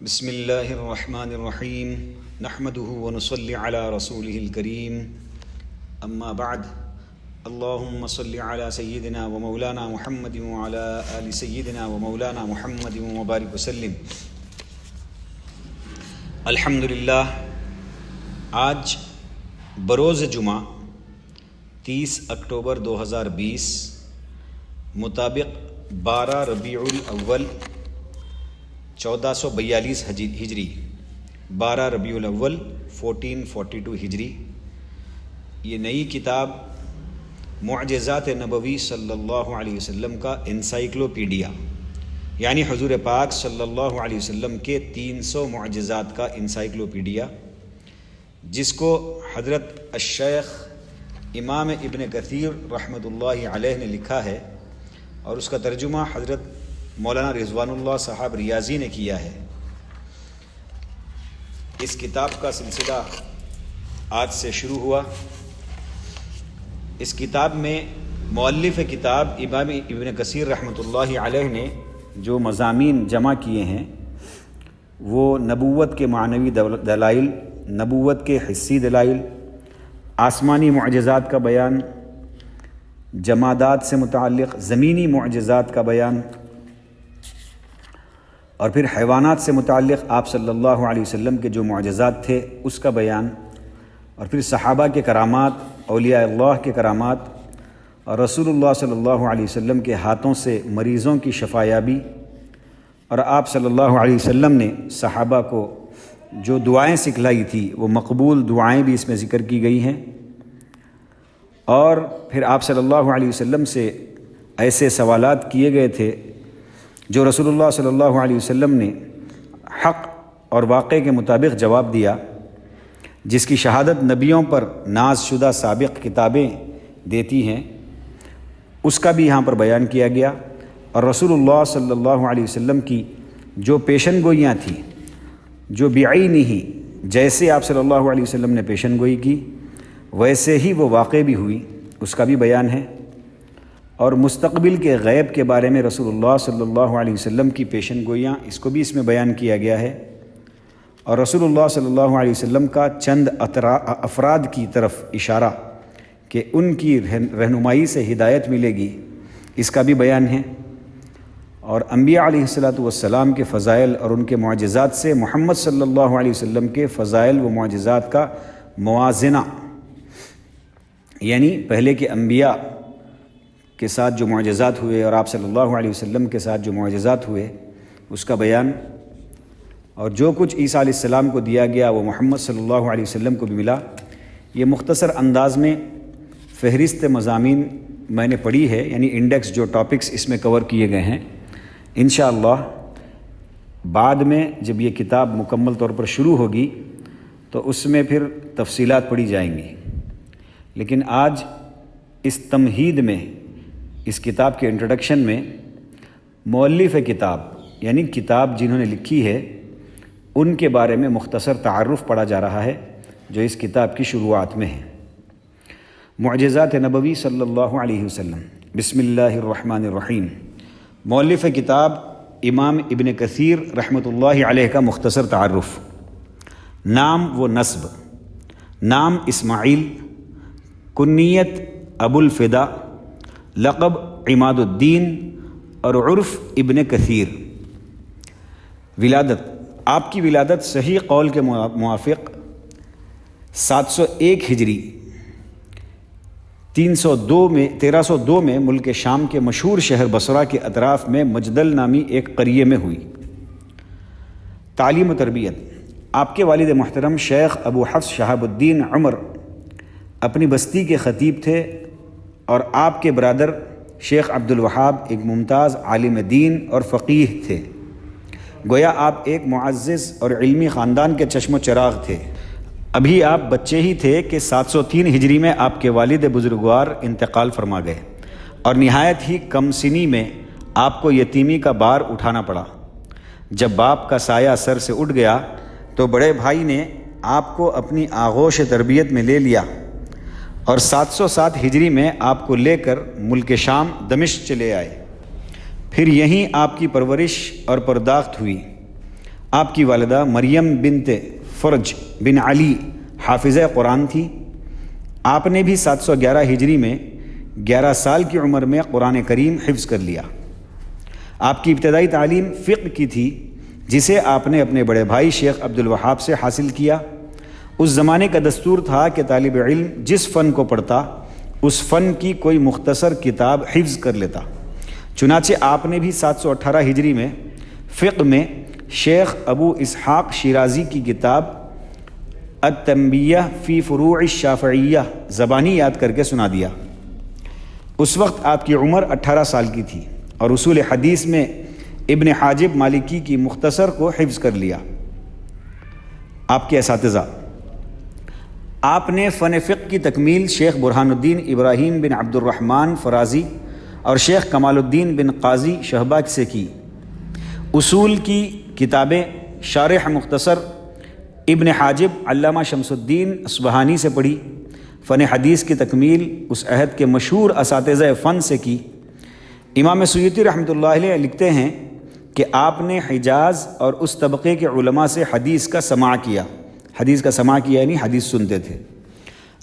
بسم اللہ الرحمن الرحیم نحمده ونصلی علی رسوله الکریم اما بعد اللہم صلی علی سیدنا و مولانا محمد وعلی آل سیدنا و مولانا محمد وبارک وسلم۔ الحمدللہ، آج بروز جمعہ 30 اکتوبر 2020 مطابق 12 ربیع الاول 1442 ہجری، 12 ربیع الاول 1442 ہجری، یہ نئی کتاب معجزات نبوی صلی اللہ علیہ وسلم کا انسائکلوپیڈیا، یعنی حضور پاک صلی اللہ علیہ وسلم کے 300 معجزات کا انسائکلوپیڈیا، جس کو حضرت الشیخ امام ابن کثیر رحمۃ اللہ علیہ نے لکھا ہے، اور اس کا ترجمہ حضرت مولانا رضوان اللہ صاحب ریاضی نے کیا ہے۔ اس کتاب کا سلسلہ آج سے شروع ہوا۔ اس کتاب میں مؤلف کتاب امام ابن کثیر رحمۃ اللہ علیہ نے جو مضامین جمع کیے ہیں وہ نبوت کے معنوی دلائل، نبوت کے حسی دلائل، آسمانی معجزات کا بیان، جمادات سے متعلق زمینی معجزات کا بیان، اور پھر حیوانات سے متعلق آپ صلی اللہ علیہ وسلم کے جو معجزات تھے اس کا بیان، اور پھر صحابہ کے کرامات، اولیاء اللہ کے کرامات، اور رسول اللہ صلی اللہ علیہ وسلم کے ہاتھوں سے مریضوں کی شفایابی، اور آپ صلی اللہ علیہ وسلم نے صحابہ کو جو دعائیں سکھلائی تھی وہ مقبول دعائیں بھی اس میں ذکر کی گئی ہیں، اور پھر آپ صلی اللہ علیہ وسلم سے ایسے سوالات کیے گئے تھے جو رسول اللہ صلی اللہ علیہ وسلم نے حق اور واقع کے مطابق جواب دیا، جس کی شہادت نبیوں پر ناز شدہ سابق کتابیں دیتی ہیں، اس کا بھی یہاں پر بیان کیا گیا، اور رسول اللہ صلی اللہ علیہ وسلم کی جو پیشن گوئیاں تھیں، جو بعینہ جیسے آپ صلی اللہ علیہ وسلم نے پیشن گوئی کی ویسے ہی وہ واقع بھی ہوئی، اس کا بھی بیان ہے، اور مستقبل کے غیب کے بارے میں رسول اللہ صلی اللہ علیہ وسلم کی پیشن گوئیاں، اس کو بھی اس میں بیان کیا گیا ہے، اور رسول اللہ صلی اللہ علیہ وسلم کا چند افراد کی طرف اشارہ کہ ان کی رہنمائی سے ہدایت ملے گی، اس کا بھی بیان ہے، اور انبیاء علیہ الصلاۃ والسلام کے فضائل اور ان کے معجزات سے محمد صلی اللہ علیہ وسلم کے فضائل و معجزات کا موازنہ، یعنی پہلے کے انبیاء کے ساتھ جو معجزات ہوئے اور آپ صلی اللہ علیہ وسلم کے ساتھ جو معجزات ہوئے اس کا بیان، اور جو کچھ عیسیٰ علیہ السلام کو دیا گیا وہ محمد صلی اللہ علیہ وسلم کو بھی ملا۔ یہ مختصر انداز میں فہرست مضامین میں نے پڑھی ہے، یعنی انڈیکس جو ٹاپکس اس میں کور کیے گئے ہیں۔ انشاءاللہ بعد میں جب یہ کتاب مکمل طور پر شروع ہوگی تو اس میں پھر تفصیلات پڑھی جائیں گی، لیکن آج اس تمہید میں، اس کتاب کے انٹروڈکشن میں مؤلف کتاب یعنی کتاب جنہوں نے لکھی ہے ان کے بارے میں مختصر تعارف پڑھا جا رہا ہے جو اس کتاب کی شروعات میں ہے۔ معجزات نبوی صلی اللہ علیہ وسلم، بسم اللہ الرحمن الرحیم۔ مؤلف کتاب امام ابن کثیر رحمۃ اللہ علیہ کا مختصر تعارف۔ نام و نسب: نام اسماعیل، کنیت ابو الفدا، لقب عماد الدین، اور عرف ابن کثیر۔ ولادت: آپ کی ولادت صحیح قول کے موافق 701 ہجری 1302 میں ملک شام کے مشہور شہر بصرہ کے اطراف میں مجدل نامی ایک قریے میں ہوئی۔ تعلیم و تربیت: آپ کے والد محترم شیخ ابو حفص شہاب الدین عمر اپنی بستی کے خطیب تھے، اور آپ کے برادر شیخ عبد الوہاب ایک ممتاز عالم دین اور فقیہ تھے، گویا آپ ایک معزز اور علمی خاندان کے چشم و چراغ تھے۔ ابھی آپ بچے ہی تھے کہ 703 ہجری میں آپ کے والد بزرگوار انتقال فرما گئے، اور نہایت ہی کم سنی میں آپ کو یتیمی کا بار اٹھانا پڑا۔ جب باپ کا سایہ سر سے اٹھ گیا تو بڑے بھائی نے آپ کو اپنی آغوش تربیت میں لے لیا، اور 707 ہجری میں آپ کو لے کر ملک شام دمشق چلے آئے۔ پھر یہیں آپ کی پرورش اور پرداخت ہوئی۔ آپ کی والدہ مریم بنت فرج بن علی حافظہ قرآن تھی۔ آپ نے بھی 711 ہجری میں 11 سال کی عمر میں قرآن کریم حفظ کر لیا۔ آپ کی ابتدائی تعلیم فقہ کی تھی، جسے آپ نے اپنے بڑے بھائی شیخ عبد الوہاب سے حاصل کیا۔ اس زمانے کا دستور تھا کہ طالب علم جس فن کو پڑھتا اس فن کی کوئی مختصر کتاب حفظ کر لیتا۔ چنانچہ آپ نے بھی 718 ہجری میں فقہ میں شیخ ابو اسحاق شیرازی کی کتاب التنبیہ فی فروع الشافعیہ زبانی یاد کر کے سنا دیا۔ اس وقت آپ کی عمر 18 سال کی تھی اور اصول حدیث میں ابن حاجب مالکی کی مختصر کو حفظ کر لیا۔ آپ کے اساتذہ: آپ نے فن فقہ کی تکمیل شیخ برہان الدین ابراہیم بن عبد الرحمن فرازی اور شیخ کمال الدین بن قاضی شہبہ سے کی۔ اصول کی کتابیں شارح مختصر ابن حاجب علامہ شمس الدین اصبہانی سے پڑھی۔ فن حدیث کی تکمیل اس عہد کے مشہور اساتذہ فن سے کی۔ امام سیوطی رحمۃ اللہ علیہ لکھتے ہیں کہ آپ نے حجاز اور اس طبقے کے علماء سے حدیث کا سماع کیا۔ حدیث کا سماع کیا یعنی حدیث سنتے تھے۔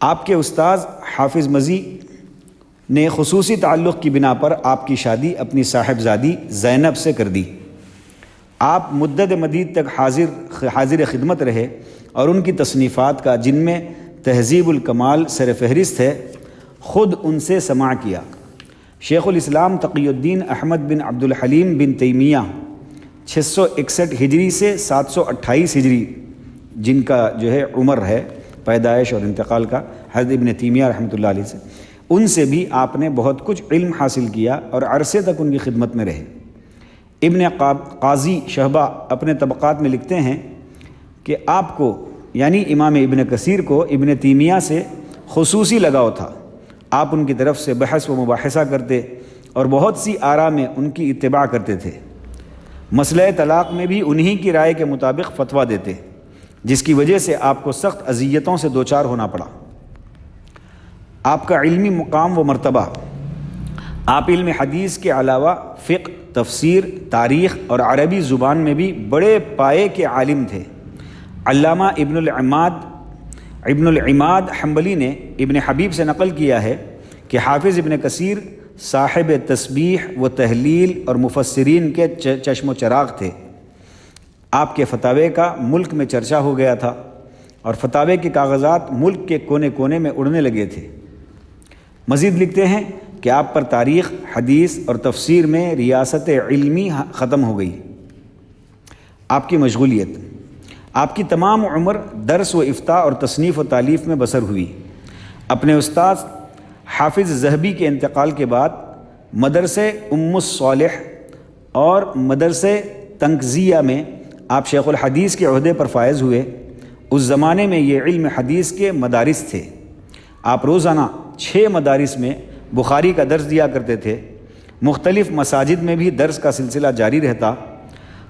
آپ کے استاذ حافظ مزی نے خصوصی تعلق کی بنا پر آپ کی شادی اپنی صاحبزادی زینب سے کر دی۔ آپ مدت مدید تک حاضر خدمت رہے اور ان کی تصنیفات کا، جن میں تہذیب الکمال سر فہرست ہے، خود ان سے سماع کیا۔ شیخ الاسلام تقی الدین احمد بن عبد الحلیم بن تیمیہ 661 ہجری سے 728 ہجری جن کا جو ہے عمر ہے پیدائش اور انتقال کا، حضرت ابن تیمیہ رحمۃ اللہ علیہ سے، ان سے بھی آپ نے بہت کچھ علم حاصل کیا اور عرصے تک ان کی خدمت میں رہے۔ ابن قاضی شہبہ اپنے طبقات میں لکھتے ہیں کہ آپ کو یعنی امام ابن کثیر کو ابن تیمیہ سے خصوصی لگاؤ تھا۔ آپ ان کی طرف سے بحث و مباحثہ کرتے اور بہت سی آراء میں ان کی اتباع کرتے تھے۔ مسئلہ طلاق میں بھی انہی کی رائے کے مطابق فتویٰ دیتے، جس کی وجہ سے آپ کو سخت اذیتوں سے دوچار ہونا پڑا۔ آپ کا علمی مقام و مرتبہ: آپ علم حدیث کے علاوہ فقہ، تفسیر، تاریخ اور عربی زبان میں بھی بڑے پائے کے عالم تھے۔ علامہ ابن العماد حنبلی نے ابن حبیب سے نقل کیا ہے کہ حافظ ابن کثیر صاحب تسبیح و تحلیل اور مفسرین کے چشم و چراغ تھے۔ آپ کے فتاوے کا ملک میں چرچا ہو گیا تھا اور فتاوے کے کاغذات ملک کے کونے کونے میں اڑنے لگے تھے۔ مزید لکھتے ہیں کہ آپ پر تاریخ، حدیث اور تفسیر میں ریاست علمی ختم ہو گئی۔ آپ کی مشغولیت: آپ کی تمام عمر درس و افتاء اور تصنیف و تالیف میں بسر ہوئی۔ اپنے استاد حافظ ذہبی کے انتقال کے بعد مدرسے ام الصالح اور مدرسے تنکزیہ میں آپ شیخ الحدیث کے عہدے پر فائز ہوئے۔ اس زمانے میں یہ علم حدیث کے مدارس تھے۔ آپ روزانہ 6 مدارس میں بخاری کا درس دیا کرتے تھے۔ مختلف مساجد میں بھی درس کا سلسلہ جاری رہتا۔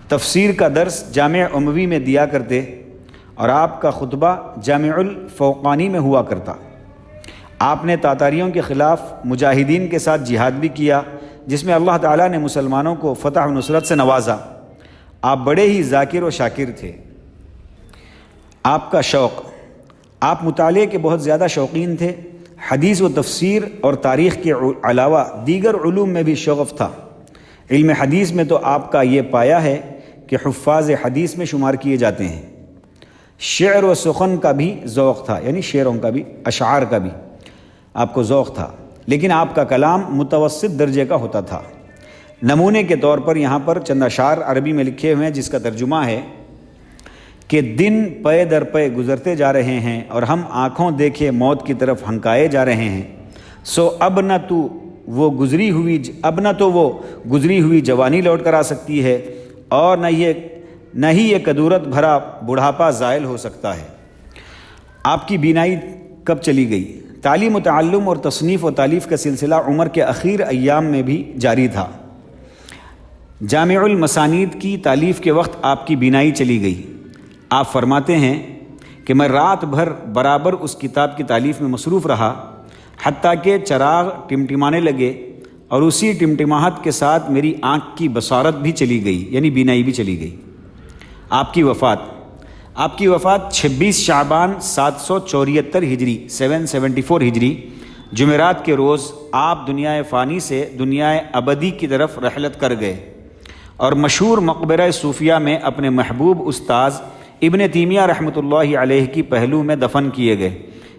تفسیر کا درس جامع اموی میں دیا کرتے اور آپ کا خطبہ جامع الفوقانی میں ہوا کرتا۔ آپ نے تاتاریوں کے خلاف مجاہدین کے ساتھ جہاد بھی کیا، جس میں اللہ تعالیٰ نے مسلمانوں کو فتح و نصرت سے نوازا۔ آپ بڑے ہی ذاکر و شاکر تھے۔ آپ کا شوق: آپ مطالعے کے بہت زیادہ شوقین تھے۔ حدیث و تفسیر اور تاریخ کے علاوہ دیگر علوم میں بھی شغف تھا۔ علم حدیث میں تو آپ کا یہ پایا ہے کہ حفاظ حدیث میں شمار کیے جاتے ہیں۔ شعر و سخن کا بھی ذوق تھا، یعنی شعروں کا بھی، اشعار کا بھی آپ کو ذوق تھا، لیکن آپ کا کلام متوسط درجے کا ہوتا تھا۔ نمونے کے طور پر یہاں پر چند اشعار عربی میں لکھے ہوئے ہیں، جس کا ترجمہ ہے کہ دن پے در پے گزرتے جا رہے ہیں اور ہم آنکھوں دیکھے موت کی طرف ہنکائے جا رہے ہیں، سو اب نہ تو وہ گزری ہوئی جوانی لوٹ کر آ سکتی ہے اور نہ ہی یہ کدورت بھرا بڑھاپا زائل ہو سکتا ہے۔ آپ کی بینائی کب چلی گئی؟ تعلیم و تعلم اور تصنیف و تالیف کا سلسلہ عمر کے اخیر ایام میں بھی جاری تھا۔ جامع المسانید کی تالیف کے وقت آپ کی بینائی چلی گئی۔ آپ فرماتے ہیں کہ میں رات بھر برابر اس کتاب کی تالیف میں مصروف رہا، حتیٰ کہ چراغ ٹمٹمانے لگے اور اسی ٹمٹماہٹ کے ساتھ میری آنکھ کی بصارت بھی چلی گئی، یعنی بینائی بھی چلی گئی۔ آپ کی وفات 26 شعبان 774 ہجری 774 ہجری جمعرات کے روز آپ دنیا فانی سے دنیا ابدی کی طرف رحلت کر گئے اور مشہور مقبرہ صوفیہ میں اپنے محبوب استاذ ابن تیمیہ رحمۃ اللہ علیہ کی پہلو میں دفن کیے گئے۔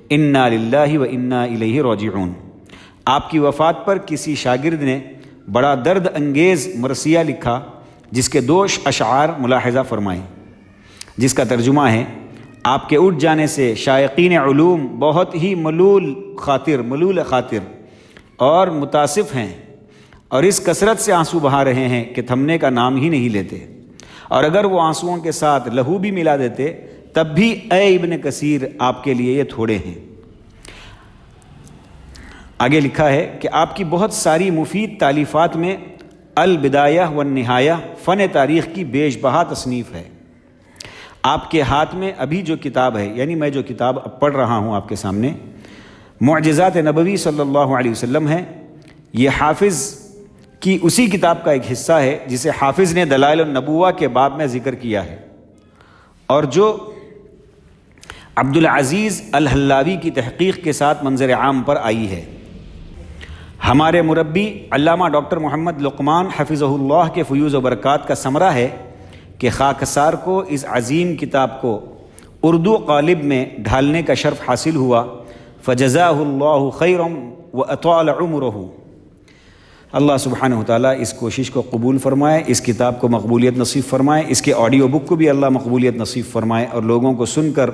انا للہ و انا الیہ راجعون۔ آپ کی وفات پر کسی شاگرد نے بڑا درد انگیز مرثیہ لکھا جس کے 2 اشعار ملاحظہ فرمائیں، جس کا ترجمہ ہے: آپ کے اٹھ جانے سے شائقین علوم بہت ہی ملول خاطر اور متاسف ہیں، اور اس کثرت سے آنسو بہا رہے ہیں کہ تھمنے کا نام ہی نہیں لیتے، اور اگر وہ آنسوؤں کے ساتھ لہو بھی ملا دیتے تب بھی اے ابن کثیر آپ کے لیے یہ تھوڑے ہیں۔ آگے لکھا ہے کہ آپ کی بہت ساری مفید تالیفات میں البدایہ والنہایہ فن تاریخ کی بیش بہا تصنیف ہے۔ آپ کے ہاتھ میں ابھی جو کتاب ہے، یعنی میں جو کتاب اب پڑھ رہا ہوں آپ کے سامنے، معجزات نبوی صلی اللہ علیہ وسلم ہے۔ یہ حافظ کی اسی کتاب کا ایک حصہ ہے جسے حافظ نے دلائل النبوہ کے باب میں ذکر کیا ہے، اور جو عبدالعزیز الحلاوی کی تحقیق کے ساتھ منظر عام پر آئی ہے۔ ہمارے مربی علامہ ڈاکٹر محمد لقمان حفظہ اللہ کے فیوز و برکات کا ثمرہ ہے کہ خاکسار کو اس عظیم کتاب کو اردو قالب میں ڈھالنے کا شرف حاصل ہوا، فجزاہ اللہ خیرا واطال عمرہ۔ اللہ سبحانہ وتعالیٰ اس کوشش کو قبول فرمائے، اس کتاب کو مقبولیت نصیب فرمائے، اس کے آڈیو بک کو بھی اللہ مقبولیت نصیب فرمائے، اور لوگوں کو سن کر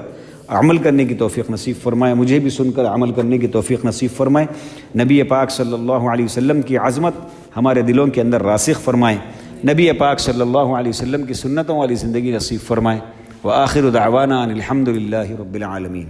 عمل کرنے کی توفیق نصیب فرمائے، مجھے بھی سن کر عمل کرنے کی توفیق نصیب فرمائے۔ نبی پاک صلی اللہ علیہ وسلم کی عظمت ہمارے دلوں کے اندر راسخ فرمائے، نبی پاک صلی اللہ علیہ وسلم کی سنتوں والی زندگی نصیب فرمائے۔ وآخر دعوانا ان الحمد للہ رب العالمین۔